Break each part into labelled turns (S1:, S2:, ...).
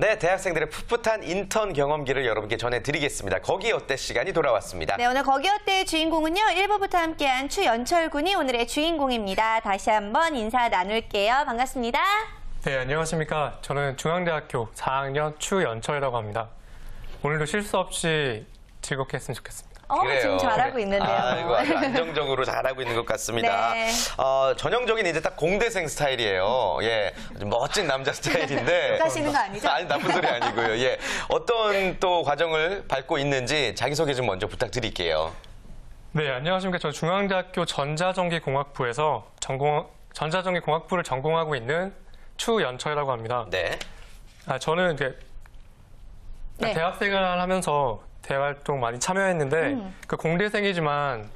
S1: 네, 대학생들의 풋풋한 인턴 경험기를 여러분께 전해드리겠습니다. 거기 어때 시간이 돌아왔습니다.
S2: 네, 오늘 거기 어때의 주인공은요. 1부부터 함께한 추연철 군이 오늘의 주인공입니다. 다시 한번 인사 나눌게요. 반갑습니다.
S3: 네, 안녕하십니까. 저는 중앙대학교 4학년 추연철이라고 합니다. 오늘도 실수 없이 즐겁게 했으면 좋겠습니다.
S2: 지금 잘하고 있는데요.
S1: 아이고, 아주 안정적으로 잘하고 있는 것 같습니다.
S2: 네.
S1: 전형적인 이제 딱 공대생 스타일이에요. 예, 멋진 남자 스타일인데.
S2: 욕하시는 거 아니죠?
S1: 아니, 나쁜 소리 아니고요. 예, 어떤 또 과정을 밟고 있는지 자기소개 좀 먼저 부탁드릴게요.
S3: 네, 안녕하십니까. 저는 중앙대학교 전자전기공학부에서 전자전기공학부를 전공하고 있는 추연철이라고 합니다.
S1: 네.
S3: 저는 이제
S2: 네.
S3: 대학생활을 하면서 대활동 많이 참여했는데 그 공대생이지만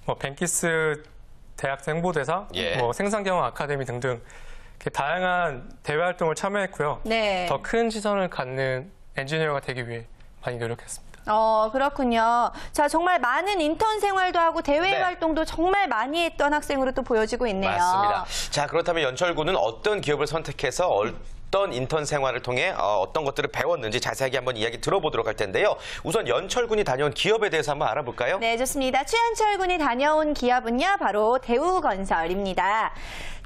S3: 뭐 뱅키스 대학생 홍보대사,
S1: 예.
S3: 뭐 생산경영 아카데미 등등 이렇게 다양한 대외 활동을 참여했고요.
S2: 네.
S3: 더 큰 시선을 갖는 엔지니어가 되기 위해 많이 노력했습니다.
S2: 그렇군요. 자, 정말 많은 인턴 생활도 하고 대외
S1: 네.
S2: 활동도 정말 많이 했던 학생으로 또 보여지고 있네요.
S1: 맞습니다. 자, 그렇다면 연철 군은 어떤 기업을 선택해서 어떤 인턴 생활을 통해 어떤 것들을 배웠는지 자세하게 한번 이야기 들어보도록 할 텐데요. 우선 연철 군이 다녀온 기업에 대해서 한번 알아볼까요?
S2: 네, 좋습니다. 추연철 군이 다녀온 기업은요, 바로 대우건설입니다.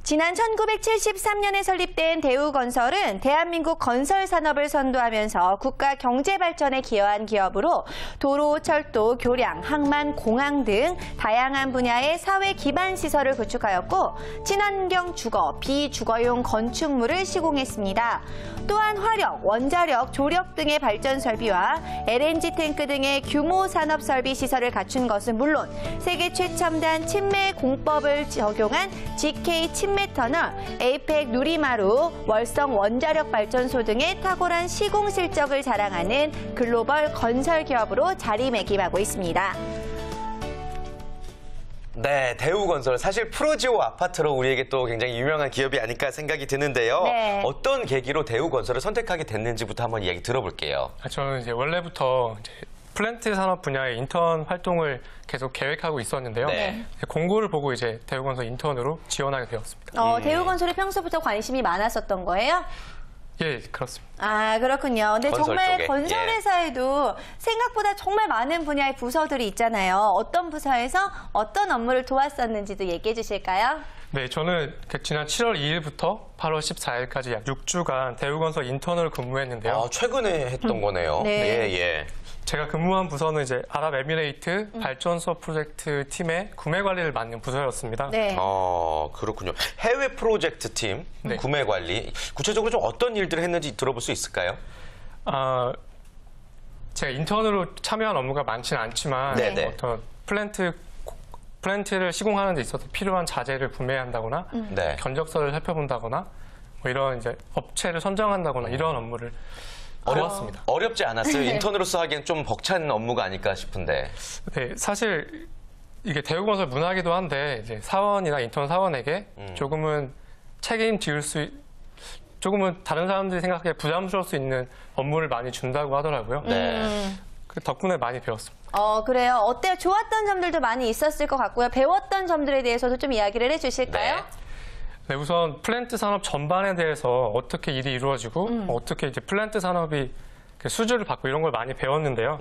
S2: 지난 1973년에 설립된 대우건설은 대한민국 건설 산업을 선도하면서 국가 경제 발전에 기여한 기업으로 도로, 철도, 교량, 항만, 공항 등 다양한 분야의 사회 기반 시설을 구축하였고 친환경 주거, 비주거용 건축물을 시공했습니다. 또한 화력, 원자력, 조력 등의 발전 설비와 LNG 탱크 등의 규모 산업 설비 시설을 갖춘 것은 물론 세계 최첨단 침매 공법을 적용한 GK 침매 터널, 에이펙 누리마루, 월성 원자력 발전소 등의 탁월한 시공 실적을 자랑하는 글로벌 건설 기업으로 자리매김하고 있습니다.
S1: 네, 대우건설. 사실 프로지오 아파트로 우리에게 또 굉장히 유명한 기업이 아닐까 생각이 드는데요.
S2: 네.
S1: 어떤 계기로 대우건설을 선택하게 됐는지부터 한번 이야기 들어볼게요.
S3: 저는 이제 원래부터 플랜트 산업 분야의 인턴 활동을 계속 계획하고 있었는데요.
S1: 네.
S3: 공고를 보고 이제 대우건설 인턴으로 지원하게 되었습니다.
S2: 대우건설에 평소부터 관심이 많았었던 거예요?
S3: 예, 그렇습니다.
S2: 아, 그렇군요. 근데
S1: 건설
S2: 정말
S1: 쪽에.
S2: 건설회사에도 생각보다 정말 많은 분야의 부서들이 있잖아요. 어떤 부서에서 어떤 업무를 도왔었는지도 얘기해 주실까요?
S3: 네, 저는 지난 7월 2일부터 8월 14일까지 약 6주간 대우건설 인턴으로 근무했는데요.
S1: 최근에 했던 거네요.
S2: 네.
S1: 예.
S3: 제가 근무한 부서는 이제 아랍에미레이트 발전소 프로젝트 팀의 구매 관리를 맡는 부서였습니다.
S2: 네.
S1: 그렇군요. 해외 프로젝트 팀,
S3: 네.
S1: 구매 관리. 구체적으로 좀 어떤 일들을 했는지 들어볼 수 있을까요?
S3: 제가 인턴으로 참여한 업무가 많지는 않지만
S1: 네네.
S3: 어떤 플랜트를 시공하는 데 있어서 필요한 자재를 구매한다거나
S1: 네.
S3: 견적서를 살펴본다거나 뭐 이런 이제 업체를 선정한다거나 이런 업무를 도왔습니다.
S1: 어렵지 않았어요? 인턴으로서 하기엔 좀 벅찬 업무가 아닐까 싶은데.
S3: 네, 사실 이게 대우건설 문화이기도 한데 이제 사원이나 인턴 사원에게 조금은 조금은 다른 사람들이 생각하기에 부담스러울 수 있는 업무를 많이 준다고 하더라고요.
S1: 네.
S3: 그 덕분에 많이 배웠습니다.
S2: 그래요. 어때요? 좋았던 점들도 많이 있었을 것 같고요. 배웠던 점들에 대해서도 좀 이야기를 해주실까요?
S3: 네, 우선 플랜트 산업 전반에 대해서 어떻게 일이 이루어지고 어떻게 이제 플랜트 산업이 수주를 받고 이런 걸 많이 배웠는데요.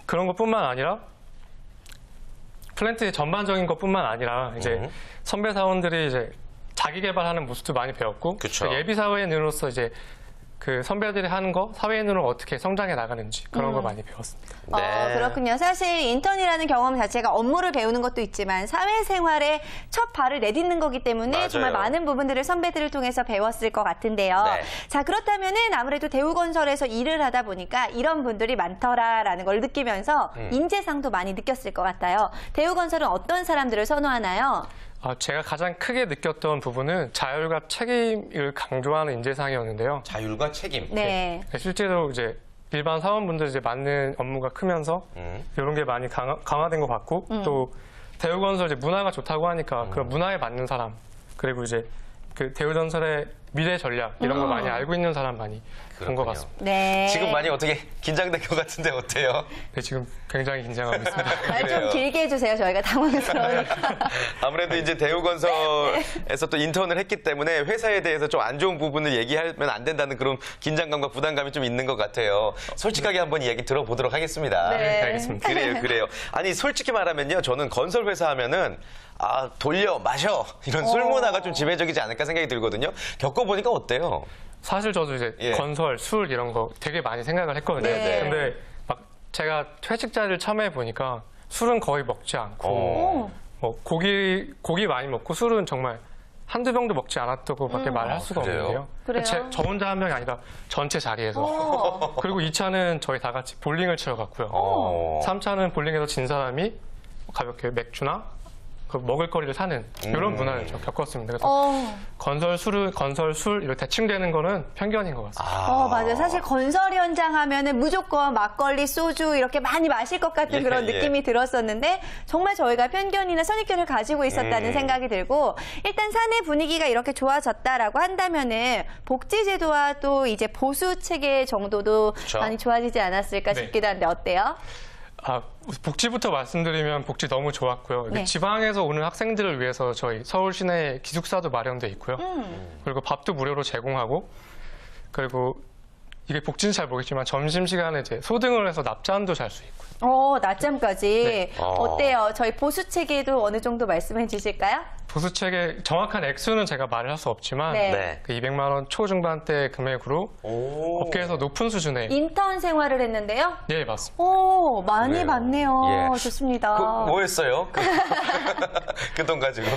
S3: 그런 것뿐만 아니라 플랜트의 전반적인 것뿐만 아니라 이제 선배 사원들이 이제 자기 개발하는 모습도 많이 배웠고
S1: 그쵸.
S3: 예비 사회인으로서 이제 그 선배들이 하는 거 사회인으로 어떻게 성장해 나가는지 그런 걸 많이 배웠습니다.
S1: 네.
S2: 그렇군요. 사실 인턴이라는 경험 자체가 업무를 배우는 것도 있지만 사회생활에 첫 발을 내딛는 거기 때문에
S1: 맞아요.
S2: 정말 많은 부분들을 선배들을 통해서 배웠을 것 같은데요.
S1: 네.
S2: 자, 그렇다면은 아무래도 대우건설에서 일을 하다 보니까 이런 분들이 많더라라는 걸 느끼면서 인재상도 많이 느꼈을 것 같아요. 대우건설은 어떤 사람들을 선호하나요?
S3: 제가 가장 크게 느꼈던 부분은 자율과 책임을 강조하는 인재상이었는데요.
S1: 자율과 책임.
S2: 네.
S3: 실제로 이제 일반 사원분들 이제 맡는 업무가 크면서 이런 게 많이 강화된 것 같고 또 대우건설 이제 문화가 좋다고 하니까 그 문화에 맞는 사람 그리고 이제 그 대우건설의 미래 전략 이런 걸 많이 알고 있는 사람 많이 본 것 같습니다.
S2: 네.
S1: 지금 많이 어떻게 긴장된 것 같은데 어때요?
S3: 네, 지금 굉장히 긴장하고 있습니다.
S2: 말 좀
S1: 그래요.
S2: 길게 해주세요. 저희가 당황스러우니까.
S1: 아무래도 이제 대우건설에서 또 인턴을 했기 때문에 회사에 대해서 좀 안 좋은 부분을 얘기하면 안 된다는 그런 긴장감과 부담감이 좀 있는 것 같아요. 솔직하게 한번 이야기 들어보도록 하겠습니다.
S2: 네.
S3: 알겠습니다.
S1: 그래요. 아니 솔직히 말하면요, 저는 건설 회사 하면은 돌려 마셔 이런 술 문화가 좀 지배적이지 않을까 생각이 들거든요. 겪어보니까 어때요?
S3: 사실 저도 이제
S1: 예.
S3: 건설, 술 이런 거 되게 많이 생각을 했거든요.
S2: 네.
S3: 근데 막 제가 회식 자리를 참여해 보니까 술은 거의 먹지 않고 뭐 고기 많이 먹고 술은 정말 한두 병도 먹지 않았다고밖에 말할 수가
S1: 그래요?
S3: 없는데요.
S2: 그래요?
S3: 저 혼자 한 명이 아니라 전체 자리에서. 그리고 2차는 저희 다 같이 볼링을 치러 갔고요. 3차는 볼링에서 진 사람이 가볍게 맥주나 그 먹을거리를 사는 이런 문화를 좀 겪었습니다. 그래서 건설 술 이렇게 대칭되는 거는 편견인 것 같습니다.
S2: 맞아요. 사실 건설 현장 하면은 무조건 막걸리, 소주 이렇게 많이 마실 것 같은 그런 느낌이 들었었는데 정말 저희가 편견이나 선입견을 가지고 있었다는 생각이 들고 일단 사내 분위기가 이렇게 좋아졌다라고 한다면은 복지 제도와 또 이제 보수 체계 정도도
S1: 그쵸?
S2: 많이 좋아지지 않았을까
S3: 네.
S2: 싶기도 한데 어때요?
S3: 복지부터 말씀드리면 복지 너무 좋았고요.
S2: 네.
S3: 지방에서 오는 학생들을 위해서 저희 서울 시내에 기숙사도 마련돼 있고요. 그리고 밥도 무료로 제공하고 그리고 이게 복지는 잘 모르겠지만 점심시간에 이제 소등을 해서 낮잠도 잘 수 있고요.
S2: 낮잠까지.
S3: 네.
S2: 어때요? 저희 보수 체계도 어느 정도 말씀해 주실까요?
S3: 보수책의 정확한 액수는 제가 말을 할 수 없지만
S2: 네.
S3: 그 200만 원 초중반대 금액으로 업계에서 높은 수준의
S2: 인턴 생활을 했는데요.
S3: 예, 맞습니다.
S2: 많이
S1: 그래요.
S2: 받네요.
S1: 예.
S2: 좋습니다.
S1: 뭐 했어요? 그 돈 가지고.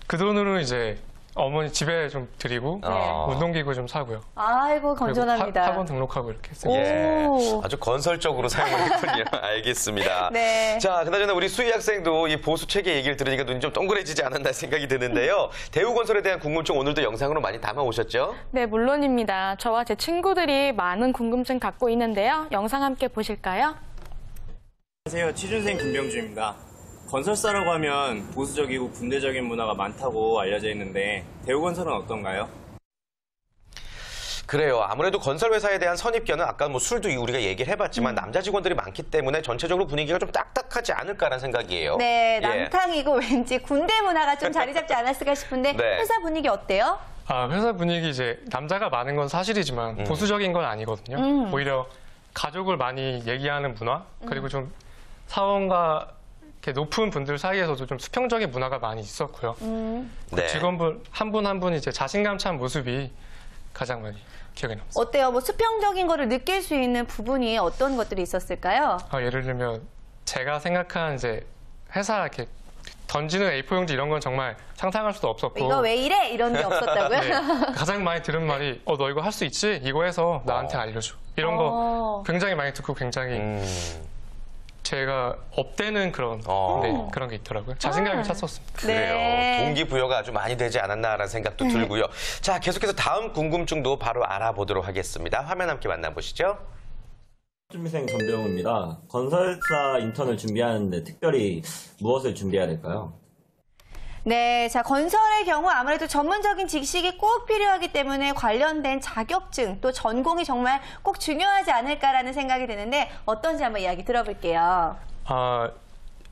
S3: 그 돈으로 이제 어머니 집에 좀 드리고 운동기구 좀 사고요.
S2: 아이고,
S3: 그리고
S2: 건전합니다.
S3: 학원 등록하고 이렇게 했어요.
S1: 예,
S2: 오.
S1: 아주 건설적으로 사용했군요. 알겠습니다.
S2: 네.
S1: 자, 그나저나 우리 수희 학생도 이 보수 체계 얘기를 들으니까 눈이 좀 동그래지지 않았나 생각이 드는데요. 대우건설에 대한 궁금증 오늘도 영상으로 많이 담아오셨죠?
S4: 네, 물론입니다. 저와 제 친구들이 많은 궁금증 갖고 있는데요. 영상 함께 보실까요?
S5: 안녕하세요. 취준생 김병주입니다. 건설사라고 하면 보수적이고 군대적인 문화가 많다고 알려져 있는데 대우건설은 어떤가요?
S1: 그래요. 아무래도 건설 회사에 대한 선입견은 아까 뭐 술도 우리가 얘기를 해봤지만 남자 직원들이 많기 때문에 전체적으로 분위기가 좀 딱딱하지 않을까라는 생각이에요.
S2: 네,
S1: 예.
S2: 남탕이고 왠지 군대 문화가 좀 자리 잡지 않았을까 싶은데
S1: 네.
S2: 회사 분위기 어때요?
S3: 회사 분위기 이제 남자가 많은 건 사실이지만 보수적인 건 아니거든요. 오히려 가족을 많이 얘기하는 문화 그리고 좀 사원과 이렇게 높은 분들 사이에서도 좀 수평적인 문화가 많이 있었고요.
S1: 네.
S3: 직원분 한 분 한 분 이제 자신감 찬 모습이 가장 많이 기억에 남습니다.
S2: 어때요? 뭐 수평적인 거를 느낄 수 있는 부분이 어떤 것들이 있었을까요?
S3: 예를 들면 제가 생각한 이제 회사 이렇게 던지는 A4 용지 이런 건 정말 상상할 수도 없었고
S2: 이거 왜 이래? 이런 게 없었다고요?
S3: 네, 가장 많이 들은 말이 너 이거 할 수 있지? 이거 해서 나한테 알려줘. 이런 거 굉장히 많이 듣고 굉장히 제가 업되는 그런 그런 게 있더라고요. 자신감이 찼었습니다.
S1: 그래요.
S2: 네.
S1: 동기부여가 아주 많이 되지 않았나라는 생각도 들고요. 자, 계속해서 다음 궁금증도 바로 알아보도록 하겠습니다. 화면 함께 만나보시죠.
S6: 준비생 전병우입니다. 건설사 인턴을 준비하는데 특별히 무엇을 준비해야 될까요?
S2: 네, 자, 건설의 경우 아무래도 전문적인 지식이 꼭 필요하기 때문에 관련된 자격증 또 전공이 정말 꼭 중요하지 않을까라는 생각이 드는데 어떤지 한번 이야기 들어볼게요.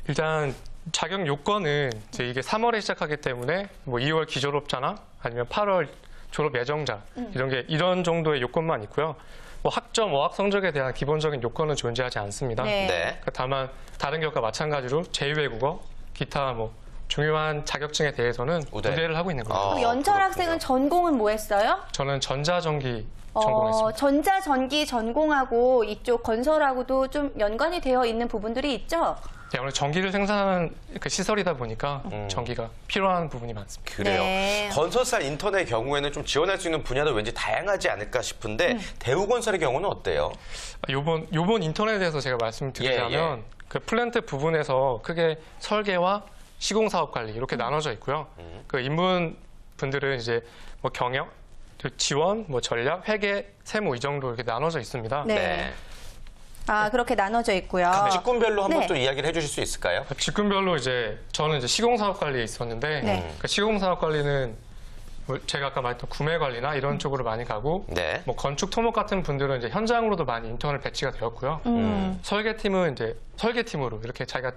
S3: 일단 자격 요건은 이제 이게 3월에 시작하기 때문에 뭐 2월 기졸업자나 아니면 8월 졸업 예정자 이런 정도의 요건만 있고요. 뭐 학점, 어학 성적에 대한 기본적인 요건은 존재하지 않습니다.
S2: 네.
S1: 네.
S3: 다만 다른 기업과 마찬가지로 제2외국어, 기타 뭐 중요한 자격증에 대해서는 우대를 하고 있는 겁니다.
S2: 그럼 연철 학생은 전공은 뭐 했어요?
S3: 저는 전자전기 전공했습니다.
S2: 전자전기 전공하고 이쪽 건설하고도 좀 연관이 되어 있는 부분들이 있죠?
S3: 네, 아무래도 전기를 생산하는 그 시설이다 보니까 전기가 필요한 부분이 많습니다.
S1: 그래요.
S2: 네.
S1: 건설사 인턴의 경우에는 좀 지원할 수 있는 분야도 왠지 다양하지 않을까 싶은데 대우건설의 경우는 어때요?
S3: 요번 인턴에 대해서 제가 말씀드리자면 그 플랜트 부분에서 크게 설계와 시공사업 관리 이렇게 나눠져 있고요. 그 인문 분들은 이제 뭐 경영, 그 지원, 뭐 전략, 회계, 세무 이 정도 이렇게 나눠져 있습니다.
S2: 네. 아, 그렇게 나눠져 있고요.
S1: 각 직군별로 한번
S2: 네.
S1: 또 이야기를 해주실 수 있을까요?
S3: 직군별로 저는 이제 시공사업관리에 있었는데
S2: 네.
S3: 그 시공사업관리는 뭐 제가 아까 말했던 구매 관리나 이런 쪽으로 많이 가고
S1: 네.
S3: 뭐 건축 토목 같은 분들은 이제 현장으로도 많이 인턴을 배치가 되었고요. 설계팀은 이제 설계팀으로 이렇게 자기가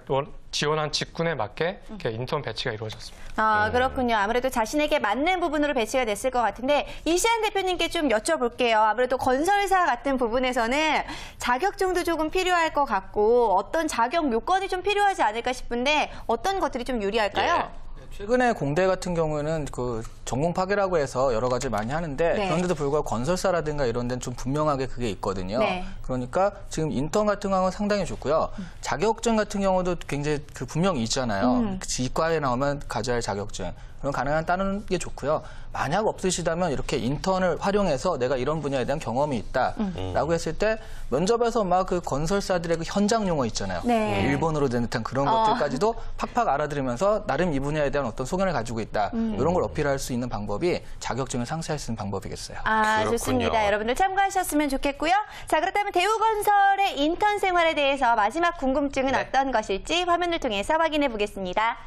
S3: 지원한 직군에 맞게 이렇게 인턴 배치가 이루어졌습니다.
S2: 아, 그렇군요. 아무래도 자신에게 맞는 부분으로 배치가 됐을 것 같은데 이시안 대표님께 좀 여쭤볼게요. 아무래도 건설사 같은 부분에서는 자격증도 조금 필요할 것 같고 어떤 자격 요건이 좀 필요하지 않을까 싶은데 어떤 것들이 좀 유리할까요?
S7: 최근에 공대 같은 경우는 그 전공 파괴라고 해서 여러 가지 많이 하는데
S2: 네.
S7: 그런데도 불구하고 건설사라든가 이런 데는 좀 분명하게 그게 있거든요.
S2: 네.
S7: 그러니까 지금 인턴 같은 경우는 상당히 좋고요. 자격증 같은 경우도 굉장히 그 분명히 있잖아요. 이과에 나오면 가져야 할 자격증. 그럼 가능한 따는 게 좋고요. 만약 없으시다면 이렇게 인턴을 활용해서 내가 이런 분야에 대한 경험이 있다라고 했을 때 면접에서 막 그 건설사들의 그 현장 용어 있잖아요.
S2: 네.
S7: 일본어로 된 듯한 그런 것들까지도 팍팍 알아들으면서 나름 이 분야에 대한 어떤 소견을 가지고 있다. 이런 걸 어필할 수 있는 방법이 자격증을 상세할 수 있는 방법이겠어요.
S2: 아,
S1: 그렇군요.
S2: 좋습니다. 여러분들 참고하셨으면 좋겠고요. 자, 그렇다면 대우건설의 인턴 생활에 대해서 마지막 궁금증은
S1: 네.
S2: 어떤 것일지 화면을 통해서 확인해 보겠습니다.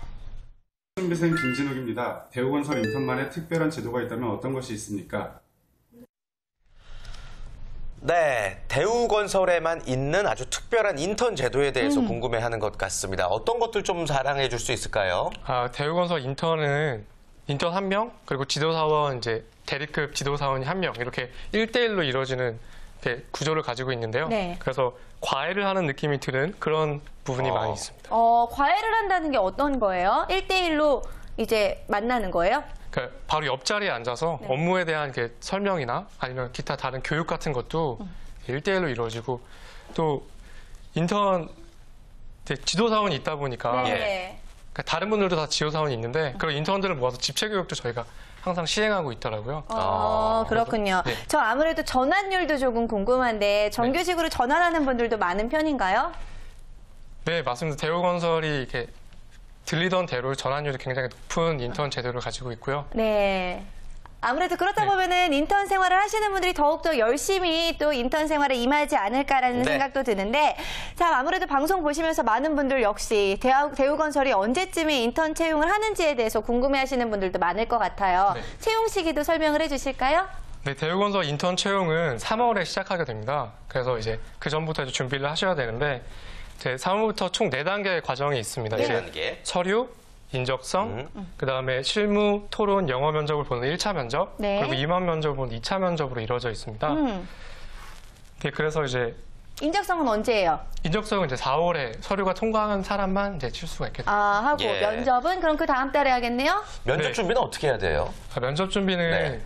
S8: 준비생 김진욱입니다. 대우건설 인턴만의 특별한 제도가 있다면 어떤 것이 있습니까?
S1: 네, 대우건설에만 있는 아주 특별한 인턴 제도에 대해서 궁금해하는 것 같습니다. 어떤 것들 좀 자랑해 줄 수 있을까요?
S3: 대우건설 인턴은 인턴 1명, 그리고 지도사원, 이제 대리급 지도사원이 1명, 이렇게 1대1로 이루어지는 이렇게 구조를 가지고 있는데요.
S2: 네.
S3: 그래서 과외를 하는 느낌이 드는 그런 부분이 많이 있습니다.
S2: 과외를 한다는 게 어떤 거예요? 1대1로 이제 만나는 거예요?
S3: 그러니까 바로 옆자리에 앉아서 업무에 대한 이렇게 설명이나 아니면 기타 다른 교육 같은 것도 1대1로 이루어지고 또 인턴 지도사원이 있다 보니까
S2: 네.
S3: 그러니까 다른 분들도 다 지도사원이 있는데 그런 인턴들을 모아서 집체 교육도 저희가 항상 시행하고 있더라고요.
S2: 그렇군요.
S3: 네.
S2: 저 아무래도 전환율도 조금 궁금한데 정규직으로 전환하는 분들도 많은 편인가요?
S3: 네, 맞습니다. 대우건설이 이렇게 들리던 대로 전환율이 굉장히 높은 인턴 제도를 가지고 있고요.
S2: 네. 아무래도 그렇다
S3: 네.
S2: 보면은 인턴 생활을 하시는 분들이 더욱더 열심히 또 인턴 생활에 임하지 않을까라는
S1: 네.
S2: 생각도 드는데, 자, 아무래도 방송 보시면서 많은 분들 역시 대우건설이 언제쯤에 인턴 채용을 하는지에 대해서 궁금해 하시는 분들도 많을 것 같아요.
S3: 네.
S2: 채용 시기도 설명을 해주실까요?
S3: 네, 대우건설 인턴 채용은 3월에 시작하게 됩니다. 그래서 이제 그 전부터 이제 준비를 하셔야 되는데, 이제 3월부터 총 4단계의 과정이 있습니다.
S1: 네.
S3: 이제
S1: 4단계.
S3: 서류, 인적성, 그다음에 실무, 토론, 영어 면접을 보는 1차 면접,
S2: 네.
S3: 그리고 임원 면접을 보는 2차 면접으로 이루어져 있습니다. 네, 그래서 이제
S2: 인적성은 언제예요?
S3: 인적성은 이제 4월에 서류가 통과한 사람만 이제 칠 수가 있게 됩니다.
S2: 하고
S1: 예.
S2: 면접은 그럼 그 다음 달에 하겠네요?
S1: 면접
S3: 네.
S1: 준비는 어떻게 해야 돼요?
S3: 면접 준비는
S1: 네.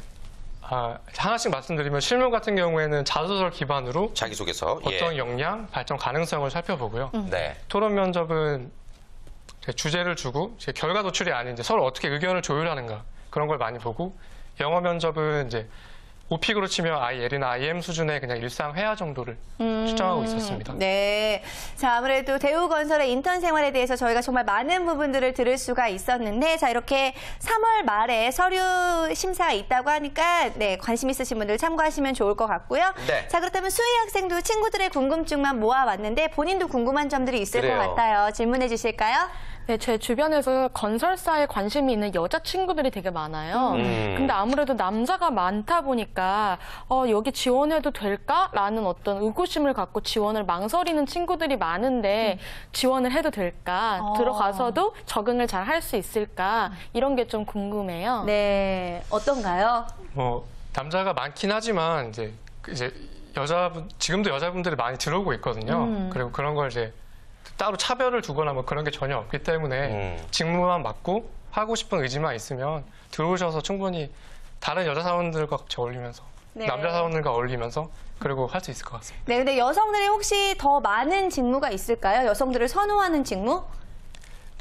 S3: 하나씩 말씀드리면 실무 같은 경우에는 자소서 기반으로
S1: 자기소개서.
S3: 어떤 역량, 발전 가능성을 살펴보고요.
S1: 네.
S3: 토론 면접은 이제 주제를 주고 이제 결과 도출이 아닌 이제 서로 어떻게 의견을 조율하는가 그런 걸 많이 보고 영어 면접은 이제 오픽으로 치면 IL이나 IM 수준의 그냥 일상 회화 정도를 추정하고 있었습니다.
S2: 네. 자, 아무래도 대우건설의 인턴 생활에 대해서 저희가 정말 많은 부분들을 들을 수가 있었는데, 자, 이렇게 3월 말에 서류 심사가 있다고 하니까, 네, 관심 있으신 분들 참고하시면 좋을 것 같고요.
S1: 네.
S2: 자, 그렇다면 수희 학생도 친구들의 궁금증만 모아왔는데, 본인도 궁금한 점들이 있을
S1: 그래요.
S2: 것 같아요. 질문해 주실까요?
S4: 네, 제 주변에서 건설사에 관심이 있는 여자친구들이 되게 많아요. 근데 아무래도 남자가 많다 보니까 여기 지원해도 될까라는 어떤 의구심을 갖고 지원을 망설이는 친구들이 많은데 지원을 해도 될까? 들어가서도 적응을 잘 할 수 있을까? 이런 게 좀 궁금해요.
S2: 네. 어떤가요?
S3: 남자가 많긴 하지만 이제 지금도 여자분들이 많이 들어오고 있거든요. 그리고 그런 걸 이제 따로 차별을 두거나 뭐 그런 게 전혀 없기 때문에 직무만 맡고 하고 싶은 의지만 있으면 들어오셔서 충분히 다른 여자 사원들과 같이 어울리면서
S2: 네.
S3: 남자 사원들과 어울리면서 그리고 할 수 있을 것 같습니다.
S2: 네, 근데 여성들이 혹시 더 많은 직무가 있을까요? 여성들을 선호하는 직무?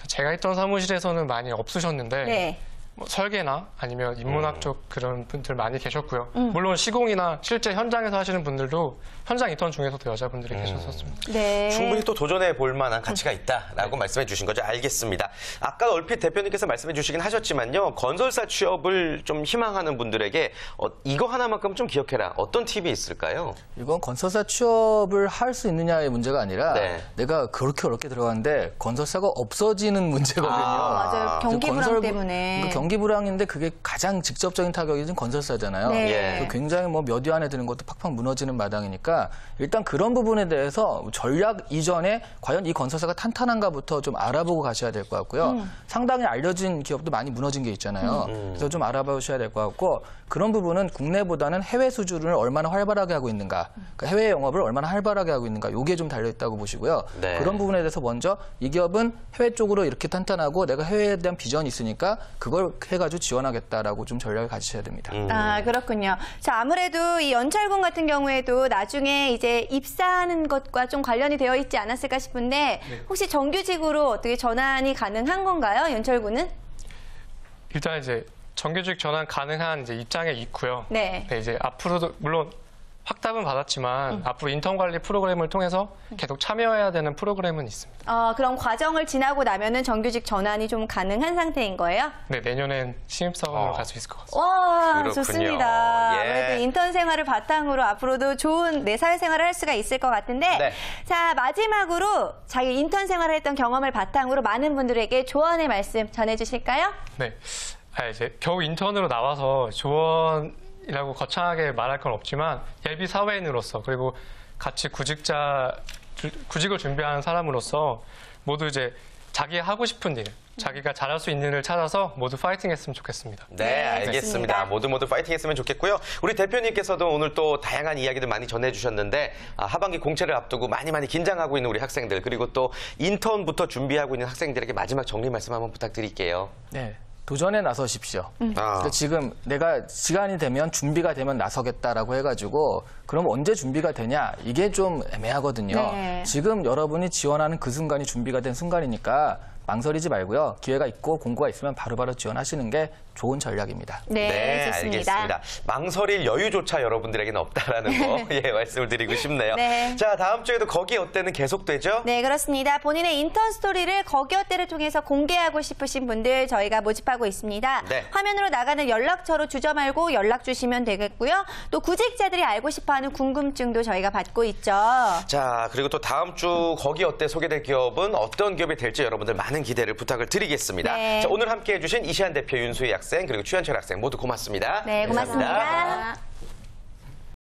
S3: 제가 있던 사무실에서는 많이 없으셨는데
S2: 네.
S3: 뭐 설계나 아니면 인문학 쪽 그런 분들 많이 계셨고요. 물론 시공이나 실제 현장에서 하시는 분들도 현장 인턴 중에서도 여자분들이 계셨었습니다.
S2: 네.
S1: 충분히 또 도전해 볼 만한 가치가 있다라고 말씀해 주신 거죠. 알겠습니다. 아까 얼핏 대표님께서 말씀해 주시긴 하셨지만요. 건설사 취업을 좀 희망하는 분들에게 이거 하나만큼 좀 기억해라. 어떤 팁이 있을까요?
S7: 이건 건설사 취업을 할 수 있느냐의 문제가 아니라
S1: 네.
S7: 내가 그렇게 어렵게 들어갔는데 건설사가 없어지는 문제거든요.
S2: 맞아요. 경기 불황
S7: 건설-
S2: 때문에.
S7: 그러니까 경기 불황인데 그게 가장 직접적인 타격이 지금 건설사잖아요.
S2: 네.
S1: 예.
S7: 굉장히 뭐 몇 위 안에 드는 것도 팍팍 무너지는 마당이니까 일단 그런 부분에 대해서 전략 이전에 과연 이 건설사가 탄탄한가부터 좀 알아보고 가셔야 될 것 같고요. 상당히 알려진 기업도 많이 무너진 게 있잖아요. 그래서 좀 알아보셔야 될 것 같고 그런 부분은 국내보다는 해외 수주를 얼마나 활발하게 하고 있는가, 그러니까 해외 영업을 얼마나 활발하게 하고 있는가, 이게 좀 달려있다고 보시고요.
S1: 네.
S7: 그런 부분에 대해서 먼저 이 기업은 해외 쪽으로 이렇게 탄탄하고 내가 해외에 대한 비전이 있으니까 그걸 해가지고 지원하겠다라고 좀 전략을 가지셔야 됩니다.
S2: 아, 그렇군요. 자, 아무래도 이 연철군 같은 경우에도 나중에 이제 입사하는 것과 좀 관련이 되어 있지 않았을까 싶은데 혹시 정규직으로 어떻게 전환이 가능한 건가요? 연철군은?
S3: 일단 이제 정규직 전환 가능한 이제 입장에 있고요.
S2: 네.
S3: 이제 앞으로도 물론 확답은 받았지만 앞으로 인턴 관리 프로그램을 통해서 계속 참여해야 되는 프로그램은 있습니다.
S2: 그럼 과정을 지나고 나면은 정규직 전환이 좀 가능한 상태인 거예요?
S3: 네, 내년엔 신입사원으로 갈 수 있을 것 같습니다.
S2: 와,
S1: 그렇군요.
S2: 좋습니다.
S1: 예.
S2: 아무래도 인턴 생활을 바탕으로 앞으로도 좋은 사회생활을 할 수가 있을 것 같은데
S1: 네.
S2: 자, 마지막으로 자기 인턴 생활을 했던 경험을 바탕으로 많은 분들에게 조언의 말씀 전해주실까요?
S3: 네. 이제 겨우 인턴으로 나와서 조언이라고 거창하게 말할 건 없지만 예비 사회인으로서 그리고 같이 구직을 준비하는 사람으로서 모두 이제 자기 하고 싶은 일, 자기가 잘할 수 있는 일을 찾아서 모두 파이팅 했으면 좋겠습니다.
S1: 네, 알겠습니다.
S2: 좋습니다.
S1: 모두 파이팅 했으면 좋겠고요. 우리 대표님께서도 오늘 또 다양한 이야기들 많이 전해주셨는데 하반기 공채를 앞두고 많이 긴장하고 있는 우리 학생들 그리고 또 인턴부터 준비하고 있는 학생들에게 마지막 정리 말씀 한번 부탁드릴게요.
S7: 네. 도전에 나서십시오. 그러니까 지금 내가 시간이 되면 준비가 되면 나서겠다라고 해가지고 그럼 언제 준비가 되냐 이게 좀 애매하거든요.
S2: 네.
S7: 지금 여러분이 지원하는 그 순간이 준비가 된 순간이니까 망설이지 말고요. 기회가 있고 공고가 있으면 바로바로 지원하시는 게 좋은 전략입니다.
S2: 네, 좋습니다.
S1: 알겠습니다. 망설일 여유조차 여러분들에게는 없다라는 거 예, 말씀을 드리고 싶네요.
S2: 네.
S1: 자, 다음 주에도 거기 어때는 계속되죠?
S2: 네, 그렇습니다. 본인의 인턴 스토리를 거기 어때를 통해서 공개하고 싶으신 분들 저희가 모집하고 있습니다.
S1: 네.
S2: 화면으로 나가는 연락처로 주저 말고 연락 주시면 되겠고요. 또 구직자들이 알고 싶어하는 궁금증도 저희가 받고 있죠.
S1: 자, 그리고 또 다음 주 거기 어때 소개될 기업은 어떤 기업이 될지 여러분들 많은 기대를 부탁을 드리겠습니다.
S2: 네.
S1: 자, 오늘 함께해 주신 이시안 대표, 윤수희 학생, 그리고 추현철 학생 모두 고맙습니다.
S2: 네, 고맙습니다.
S1: 감사합니다.